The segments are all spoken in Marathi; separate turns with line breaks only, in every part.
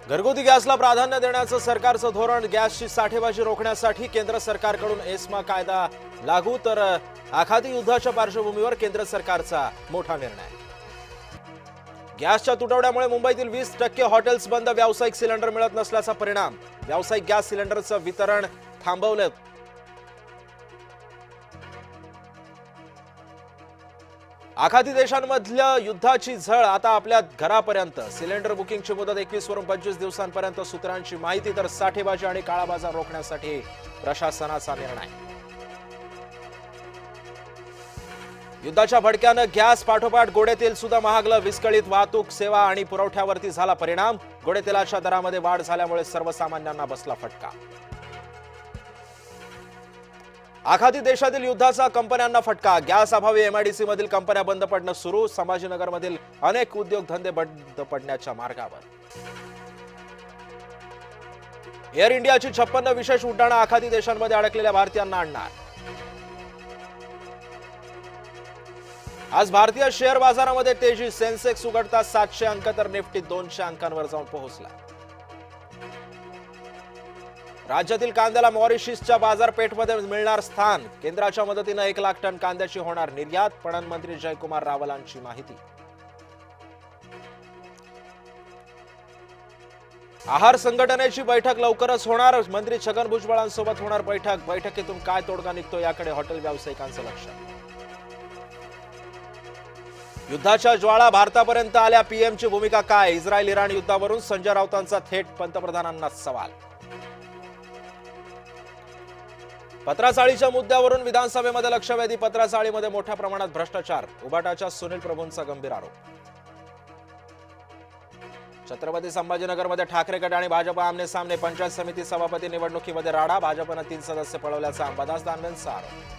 घरगुती गॅसला प्राधान्य देण्याचं सरकारचं धोरण, गॅसची साठेबाजी रोखण्यासाठी केंद्र सरकारकडून एस्मा कायदा लागू, तर आखाती युद्धाच्या पार्श्वभूमीवर केंद्र सरकारचा मोठा निर्णय। गॅसच्या तुटवड्यामुळे मुंबईतील 20% हॉटेल्स बंद, व्यावसायिक सिलेंडर मिळत नसल्याचा परिणाम, व्यावसायिक गॅस सिलेंडरचं वितरण थांबवलं। आखाती देशांमधल्या युद्धाची झळ आता आपल्या घरापर्यंत, सिलेंडर बुकिंगची मुदत 21 वरून 25 दिवसांपर्यंत, सूत्रांची माहिती, तर साठेबाजी आणि काळाबाजार रोखण्यासाठी प्रशासनाचा निर्णय। युद्धाच्या भडक्यानं गॅस पाठोपाठ गोडेतेल सुद्धा महागलं, विस्कळीत वाहतूक सेवा आणि पुरवठ्यावरती झाला परिणाम, गोडेतेलाच्या दरामध्ये वाढ झाल्यामुळे सर्वसामान्यांना बसला फटका। आखाती देशातील युद्धाचा कंपन्यांना फटका, गॅस अभावी एमआयडीसी मधील कंपन्या बंद पडणं सुरू, संभाजीनगर मधील अनेक उद्योगधंदे बंद पडण्याच्या मार्गावर। एअर इंडियाची 56 विशेष उड्डाणं आखाती देशांमध्ये अडकलेल्या भारतीयांना आणणार। आज भारतीय शेअर बाजारामध्ये तेजी, सेन्सेक्स उघडता 700 अंक तर निफ्टी 200 अंकांवर जाऊन पोहोचला। राज्यातील कांद्याला मॉरिशसच्या बाजारपेठमध्ये मिळणार स्थान, केंद्राच्या मदतीनं 1 लाख टन कांद्याची होणार निर्यात, पणन मंत्री जयकुमार रावलांची माहिती। आहार संघटनेची बैठक लवकरच होणार, मंत्री छगन भुजबळांसोबत होणार बैठक, बैठकीतून काय तोडगा निघतो याकडे हॉटेल व्यावसायिकांचं लक्ष। युद्धाच्या ज्वाळा भारतापर्यंत आल्या, पीएमची भूमिका काय, इस्रायल इराण युद्धावरून संजय राऊतांचा थेट पंतप्रधानांना सवाल। पत्राचाळीच्या मुद्द्यावरून विधानसभेमध्ये लक्षवेधी, पत्राचाळीमध्ये मोठ्या प्रमाणात भ्रष्टाचार, उबाटाच्या सुनील प्रभूंचा गंभीर आरोप। छत्रपती संभाजीनगरमध्ये ठाकरे गट आणि भाजप आमने सामने, पंचायत समिती सभापती निवडणुकीमध्ये राडा, भाजपनं 3 सदस्य पळवल्याचा अंबादास दानवेंचा आरोप।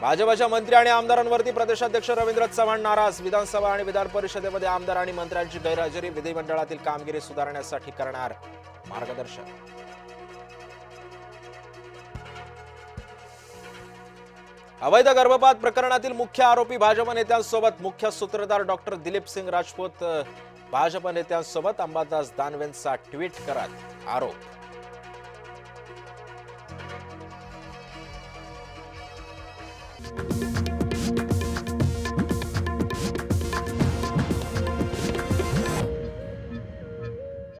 भाजपच्या मंत्री आणि आमदारांवरती प्रदेशाध्यक्ष रवींद्र चव्हाण नाराज, विधानसभा आणि विधान परिषदेमध्ये आमदार आणि मंत्र्यांची गैरहजेरी, विधिमंडळातील कामगिरी सुधारण्यासाठी करणार मार्गदर्शन। अवैध गर्भपात प्रकरणातील मुख्य आरोपी भाजप नेत्यांसोबत, मुख्य सूत्रधार डॉक्टर दिलीप सिंग राजपूत भाजप नेत्यांसोबत, अंबादास दानवेंचा ट्विट करत आरोप।